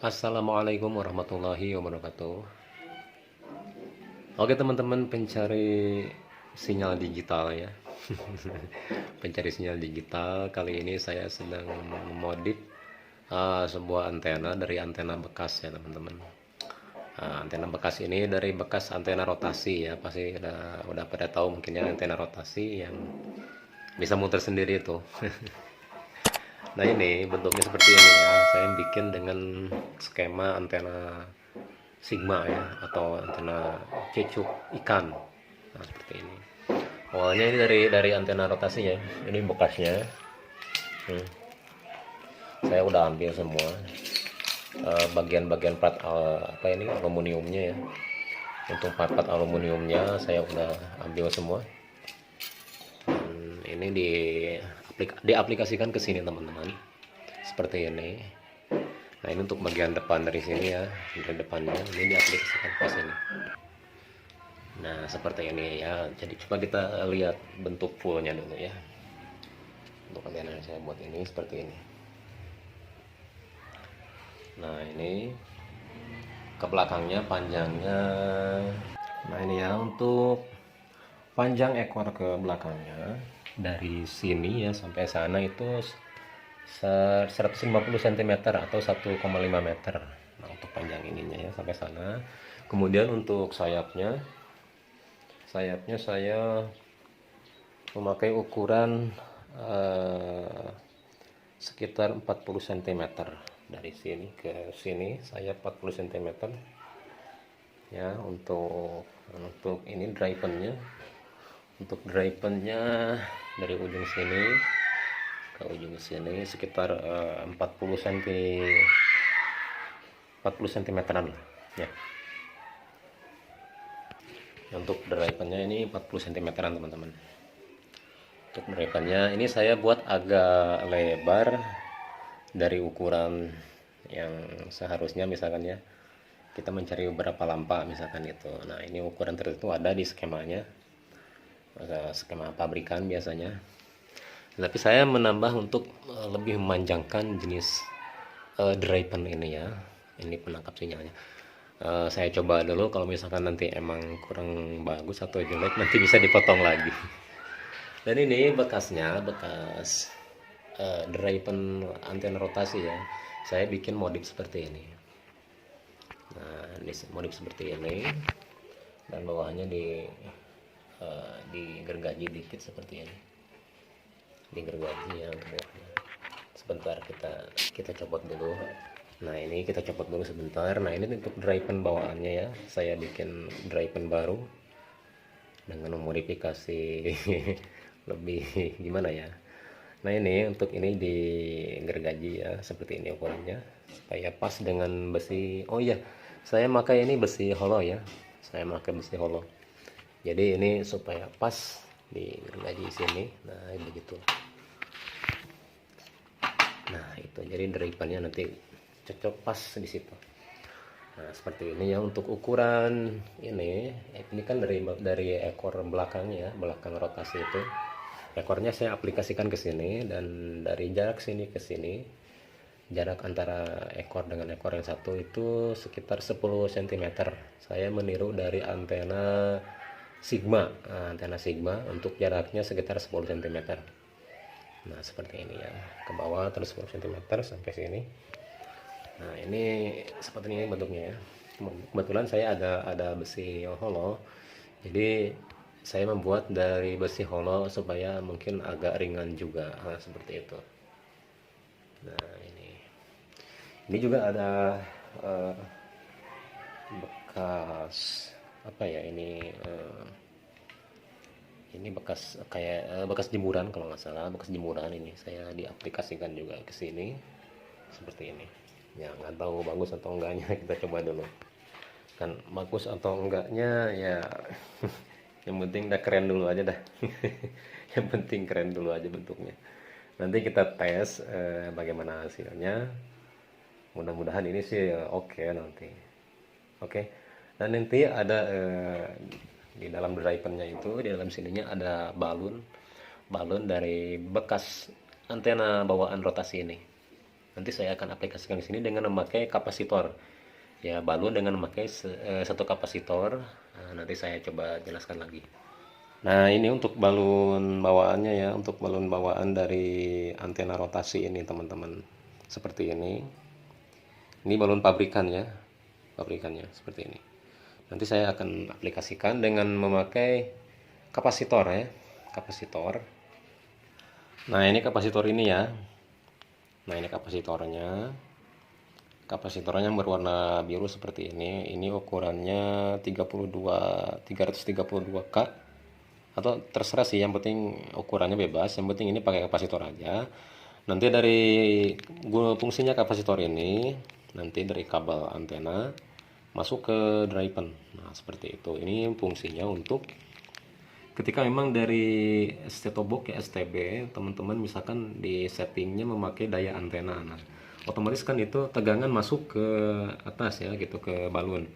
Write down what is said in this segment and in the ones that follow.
Assalamualaikum warahmatullahi wabarakatuh. Oke teman-teman pencari sinyal digital ya. Pencari sinyal digital, kali ini saya sedang memodif sebuah antena dari antena bekas ya teman-teman. Antena bekas ini dari bekas antena rotasi ya, pasti udah pada tahu mungkin ya antena rotasi yang bisa muter sendiri itu. Nah ini bentuknya seperti ini ya, saya bikin dengan skema antena Sigma ya, atau antena cucuk ikan. Nah seperti ini. Awalnya ini dari antena rotasi ya, ini bekasnya. Saya udah ambil semua bagian-bagian part apa ini aluminiumnya ya. Untuk part-part aluminiumnya saya udah ambil semua. Ini diaplikasikan ke sini teman-teman, seperti ini. Nah ini untuk bagian depan dari sini ya, dari depannya ini diaplikasikan ke sini. Nah seperti ini ya, jadi coba kita lihat bentuk fullnya dulu ya. Untuk antena yang saya buat ini seperti ini. Nah ini ke belakangnya panjangnya, nah ini ya, untuk panjang ekor ke belakangnya dari sini ya sampai sana itu 150 cm atau 1,5 meter. Nah untuk panjang ininya ya sampai sana. Kemudian untuk sayapnya saya memakai ukuran sekitar 40 cm. Dari sini ke sini saya 40 cm ya. Untuk ini dry pennya dari ujung sini ke ujung sini sekitar 40 cm-an lah ya. Untuk dry pennya ini 40 cm-an teman-teman. Untuk dry pennya ini saya buat agak lebar dari ukuran yang seharusnya, misalkan ya kita mencari beberapa lampa misalkan itu. Nah ini ukuran tertentu ada di skemanya, skema pabrikan biasanya. Tapi saya menambah untuk lebih memanjangkan jenis dry pen ini ya. Ini penangkap sinyalnya. Saya coba dulu, kalau misalkan nanti emang kurang bagus atau jelek nanti bisa dipotong lagi. Dan ini bekasnya, bekas dry pen antena rotasi ya. Saya bikin modif seperti ini. Nah ini modif seperti ini, dan bawahnya digergaji dikit seperti ini, digergaji ya untuk bawahnya. Sebentar kita copot dulu. Nah ini kita copot dulu sebentar. Nah ini untuk dry pen bawaannya ya, saya bikin dry pen baru dengan memodifikasi lebih gimana ya. Nah ini untuk ini digergaji ya seperti ini ukurannya supaya pas dengan besi. Oh iya, saya pakai ini besi hollow ya, saya pakai besi hollow, jadi ini supaya pas digergaji sini. Nah begitu. Nah itu jadi deripannya nanti cocok pas di situ. Nah seperti ini ya untuk ukuran ini kan dari ekor belakangnya ya, belakang rotasi itu ekornya saya aplikasikan ke sini, dan dari jarak sini ke sini, jarak antara ekor dengan ekor yang satu itu sekitar 10 cm. Saya meniru dari antena Sigma, antena Sigma untuk jaraknya sekitar 10 cm. Nah seperti ini ya, ke bawah terus 10 cm sampai sini. Nah ini seperti ini bentuknya ya. Kebetulan saya ada besi hollow, jadi saya membuat dari besi hollow supaya mungkin agak ringan juga. Nah, seperti itu. Nah ini juga ada bekas apa ya ini bekas kayak bekas jemuran, kalau nggak salah bekas jemuran. Ini saya diaplikasikan juga ke sini seperti ini ya. Nggak tahu bagus atau enggaknya, kita coba dulu kan bagus atau enggaknya ya. Yang penting udah keren dulu aja dah. Yang penting keren dulu aja bentuknya. Nanti kita tes bagaimana hasilnya. Mudah-mudahan ini sih oke nanti. Oke. Dan nanti ada di dalam drivernya itu, di dalam sininya ada balon dari bekas antena bawaan rotasi ini. Nanti saya akan aplikasikan di sini dengan memakai kapasitor. Ya, balon dengan memakai satu kapasitor. Nah, nanti saya coba jelaskan lagi. Nah, ini untuk balon bawaannya ya, untuk balon bawaan dari antena rotasi ini teman-teman. Seperti ini. Ini balon pabrikan ya, pabrikannya seperti ini. Nanti saya akan aplikasikan dengan memakai kapasitor ya, kapasitor. Nah, ini kapasitor ini ya. Nah, ini kapasitornya. Kapasitornya berwarna biru seperti ini. Ini ukurannya 332K atau terserah sih, yang penting ukurannya bebas, yang penting ini pakai kapasitor aja. Nanti dari fungsinya kapasitor ini nanti dari kabel antena masuk ke driven. Nah, seperti itu. Ini fungsinya untuk ketika memang dari set-top box ya, STB, teman-teman misalkan di settingnya memakai daya antena. Nah, otomatis kan itu tegangan masuk ke atas ya, gitu, ke balon.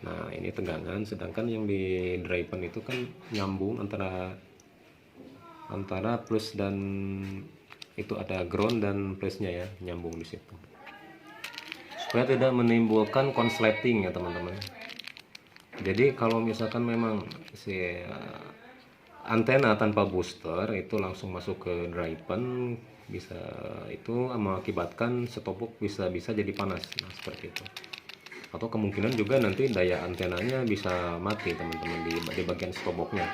Nah, ini tegangan, sedangkan yang di driven itu kan nyambung antara plus dan itu ada ground dan plusnya ya, nyambung di situ. Supaya tidak menimbulkan konsleting ya teman-teman. Jadi kalau misalkan memang si antena tanpa booster itu langsung masuk ke driven, bisa itu mengakibatkan stop bisa jadi panas. Nah, seperti itu. Atau kemungkinan juga nanti daya antenanya bisa mati teman-teman di bagian stop box-nya.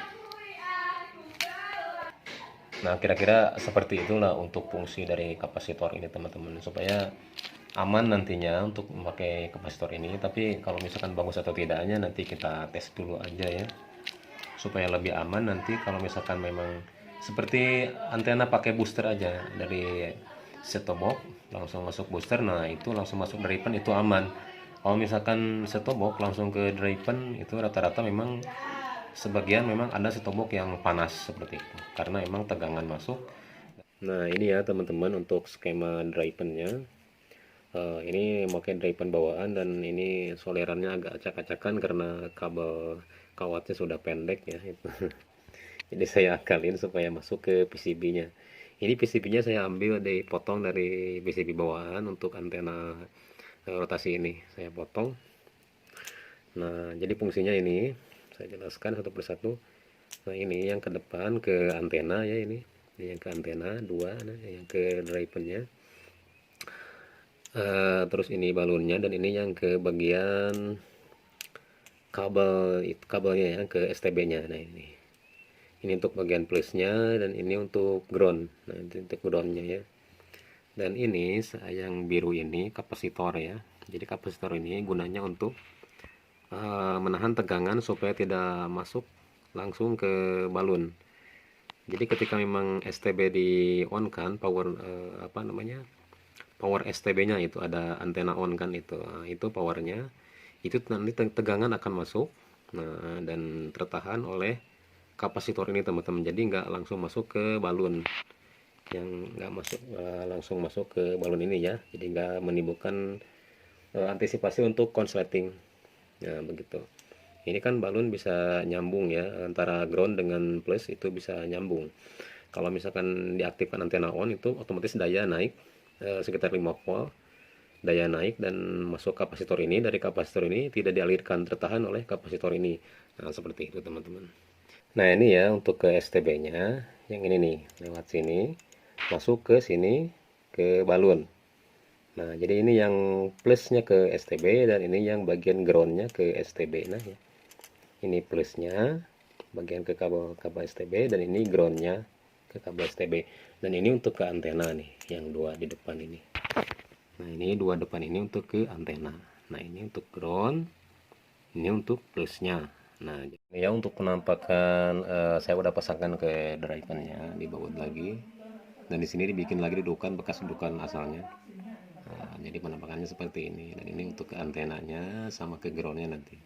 Nah, kira-kira seperti itulah untuk fungsi dari kapasitor ini teman-teman, supaya aman nantinya untuk memakai kapasitor ini. Tapi kalau misalkan bagus atau tidaknya nanti kita tes dulu aja ya, supaya lebih aman. Nanti kalau misalkan memang seperti antena pakai booster aja dari set-top box langsung masuk booster, nah itu langsung masuk driven, itu aman. Kalau misalkan set-top box langsung ke driven, itu rata-rata memang sebagian memang ada set-top box yang panas seperti itu karena memang tegangan masuk. Nah, ini ya teman-teman untuk skema drivennya. Ini memakai driven bawaan dan ini solerannya agak acak-acakan karena kabel kawatnya sudah pendek ya itu. Jadi saya akalin supaya masuk ke PCB-nya. Ini PCB-nya saya ambil potong dari PCB bawaan untuk antena rotasi ini. Saya potong. Nah, jadi fungsinya ini saya jelaskan satu persatu. Nah, ini yang ke depan ke antena ya, ini yang ke antena dua, nah yang ke drivennya. Terus ini balonnya, dan ini yang ke bagian kabelnya ya, ke STB-nya. Nah, ini untuk bagian plusnya, dan ini untuk ground. Nah, ini untuk groundnya ya. Dan ini yang biru ini kapasitor ya. Jadi kapasitor ini gunanya untuk menahan tegangan supaya tidak masuk langsung ke balon. Jadi ketika memang STB di on kan, power apa namanya, power STB-nya itu ada antena on kan, itu powernya, itu nanti tegangan akan masuk. Nah, dan tertahan oleh kapasitor ini teman-teman. Jadi nggak langsung masuk ke balon, yang nggak masuk langsung masuk ke balon ini ya. Jadi nggak menimbulkan antisipasi untuk konsleting. Nah, begitu. Ini kan balon bisa nyambung ya, antara ground dengan plus itu bisa nyambung. Kalau misalkan diaktifkan antena on, itu otomatis daya naik sekitar 5 volt, daya naik dan masuk kapasitor ini. Dari kapasitor ini tidak dialirkan, tertahan oleh kapasitor ini. Nah, seperti itu teman-teman. Nah, ini ya untuk ke STB-nya, yang ini nih, lewat sini masuk ke sini ke balon. Nah, jadi ini yang plusnya ke STB, dan ini yang bagian groundnya ke STB. Nah ya, ini plusnya bagian ke kabel STB, dan ini groundnya ke kabel STB. Dan ini untuk ke antena nih, yang dua di depan ini. Nah, ini dua depan ini untuk ke antena. Nah, ini untuk ground, ini untuk plusnya. Nah, ya untuk penampakan saya udah pasangkan ke drivennya, dibaut lagi. Dan di sini dibikin lagi dudukan, bekas dudukan asalnya. Nah, jadi penampakannya seperti ini. Dan ini untuk ke antenanya sama ke groundnya nanti.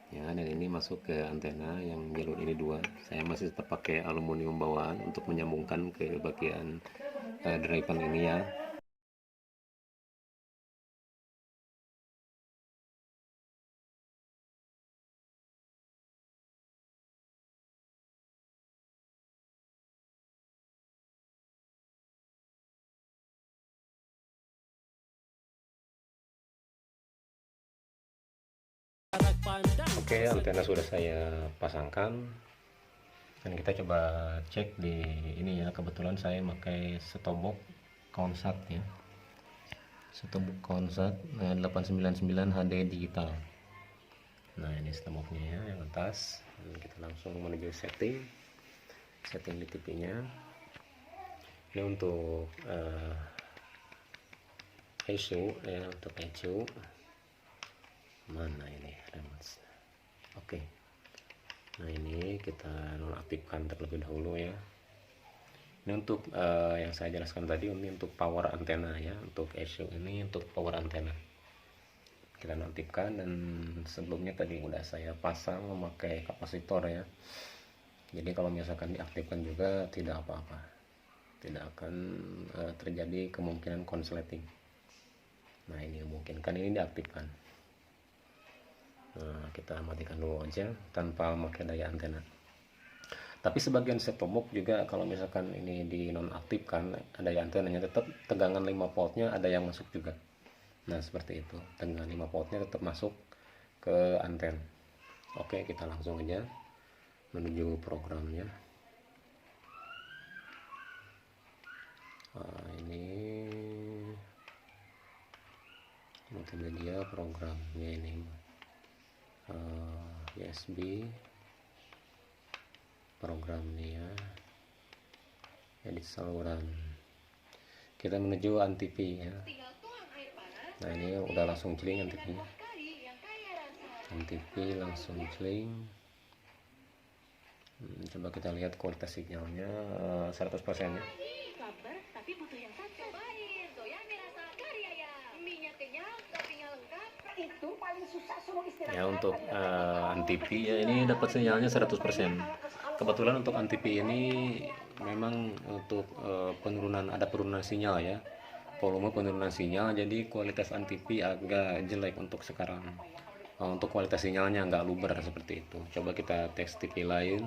Ya, dan ini masuk ke antena yang jalur ini dua. Saya masih tetap pakai aluminium bawaan untuk menyambungkan ke bagian driven ini ya. Oke, antena sudah saya pasangkan dan kita coba cek di ini ya. Kebetulan saya pakai setobok Konsat ya, setobok Konsat 899 HD digital. Nah ini setoboknya ya, yang atas. Dan kita langsung menuju setting di TV nya. Ini untuk ECU ya, untuk ECU mana ini remote. Oke, nah ini kita nonaktifkan terlebih dahulu ya. Ini untuk yang saya jelaskan tadi, ini untuk power antena ya, untuk ECU ini untuk power antena kita nonaktifkan. Dan sebelumnya tadi udah saya pasang memakai kapasitor ya, jadi kalau misalkan diaktifkan juga tidak apa-apa, tidak akan terjadi kemungkinan konsleting. Nah ini memungkinkan ini diaktifkan. Nah, kita matikan dulu aja tanpa memakai daya antena. Tapi sebagian set-top juga kalau misalkan ini dinonaktifkan daya antenanya, tetap tegangan 5 voltnya ada yang masuk juga. Nah seperti itu, tegangan 5 voltnya tetap masuk ke anten. Oke, kita langsung aja menuju programnya. Ini multimedia programnya ini. USB programnya, edit saluran. Kita menuju ANTV ya. Nah ini udah langsung celing ANTV, langsung celing. Coba kita lihat kualitas sinyalnya 100% ya. Ya untuk ANTV ya, ini dapat sinyalnya 100%. Kebetulan untuk ANTV ini memang untuk ada penurunan sinyal ya, volume penurunan sinyal, jadi kualitas ANTV agak jelek untuk sekarang. Untuk kualitas sinyalnya nggak luber seperti itu. Coba kita tes TV lain,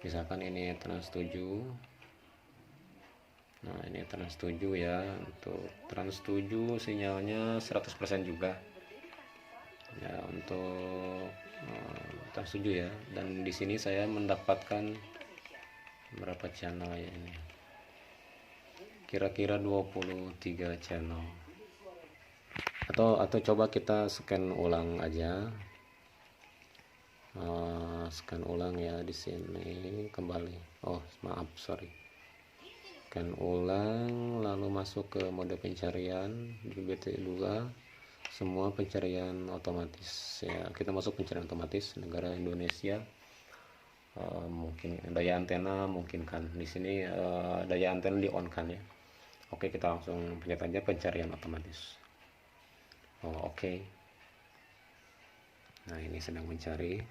misalkan ini Trans 7. Nah ini Trans 7 ya, untuk Trans 7 sinyalnya 100% juga ya, untuk Trans 7 ya. Dan di sini saya mendapatkan berapa channel ya ini, kira-kira 23 channel. Atau coba kita scan ulang aja, scan ulang ya di sini kembali. Oh maaf, sorry, scan ulang lalu masuk ke mode pencarian di BT2, semua pencarian otomatis ya. Kita masuk pencarian otomatis negara Indonesia. Mungkin daya antena mungkin kan di sini daya antena di on kan ya. Oke, kita langsung pencet aja pencarian otomatis. Oke. Nah ini sedang mencari.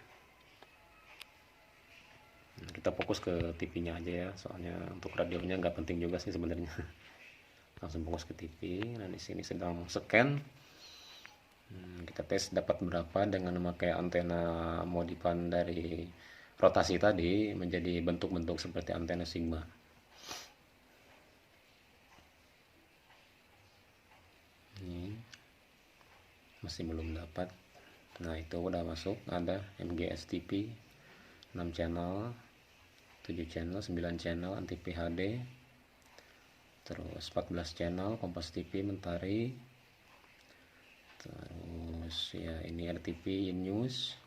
Nah, kita fokus ke TV-nya aja ya, soalnya untuk radionya nggak penting juga sih sebenarnya. Langsung fokus ke TV. Nah di sini sedang scan. Kita tes dapat berapa dengan memakai antena modifan dari rotasi tadi menjadi bentuk-bentuk seperti antena Sigma. Ini masih belum dapat. Nah itu udah masuk, ada MGS TV 6 channel, 7 channel, 9 channel ANTV HD, terus 14 channel Kompas TV Mentari, terus ya ini RTV News,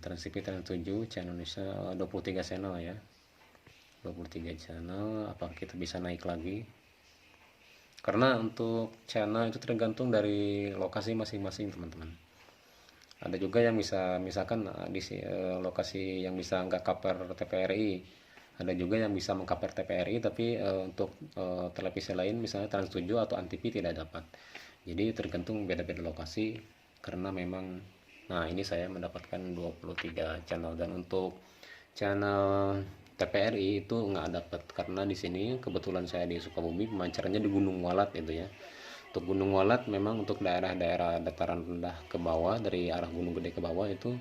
Trans TV Trans 7 channel Indonesia 23 channel ya, 23 channel. Apa kita bisa naik lagi? Karena untuk channel itu tergantung dari lokasi masing-masing teman-teman. Ada juga yang bisa misalkan di lokasi yang bisa nggak cover TVRI, ada juga yang bisa mengcover TVRI tapi untuk televisi lain misalnya Trans 7 atau ANTV tidak dapat. Jadi tergantung beda-beda lokasi. Karena memang, nah ini saya mendapatkan 23 channel, dan untuk channel TVRI itu nggak dapat karena di sini kebetulan saya di Sukabumi, pemancarannya di Gunung Walat itu ya. Untuk Gunung Walat memang untuk daerah-daerah dataran rendah ke bawah, dari arah Gunung Gede ke bawah itu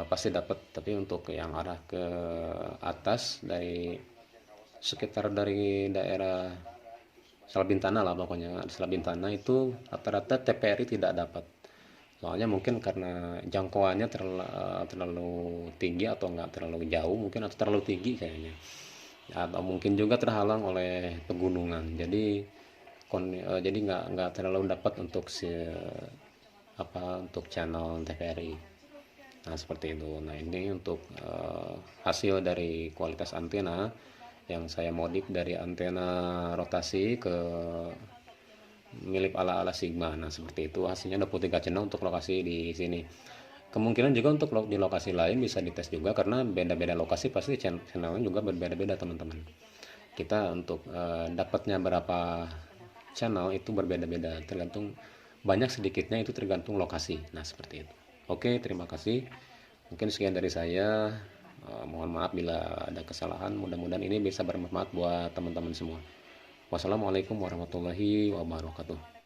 pasti dapat. Tapi untuk yang arah ke atas dari sekitar dari daerah Salabintana lah, pokoknya Salabintana itu rata-rata TVRI tidak dapat. Soalnya mungkin karena jangkauannya terlalu tinggi atau nggak terlalu jauh mungkin, atau terlalu tinggi kayaknya, atau mungkin juga terhalang oleh pegunungan, jadi jadi nggak terlalu dapat untuk untuk channel TVRI. Nah seperti itu. Nah ini untuk hasil dari kualitas antena yang saya modif dari antena rotasi ke milik ala-ala Sigma. Nah seperti itu hasilnya 23 channel untuk lokasi di sini. Kemungkinan juga untuk di lokasi lain bisa dites juga, karena beda-beda lokasi pasti channelnya juga berbeda-beda teman-teman. Kita untuk dapatnya berapa channel itu berbeda-beda, tergantung banyak sedikitnya itu tergantung lokasi. Nah seperti itu. Oke, terima kasih. Mungkin sekian dari saya. Mohon maaf bila ada kesalahan. Mudah-mudahan ini bisa bermanfaat buat teman-teman semua. Wassalamualaikum warahmatullahi wabarakatuh.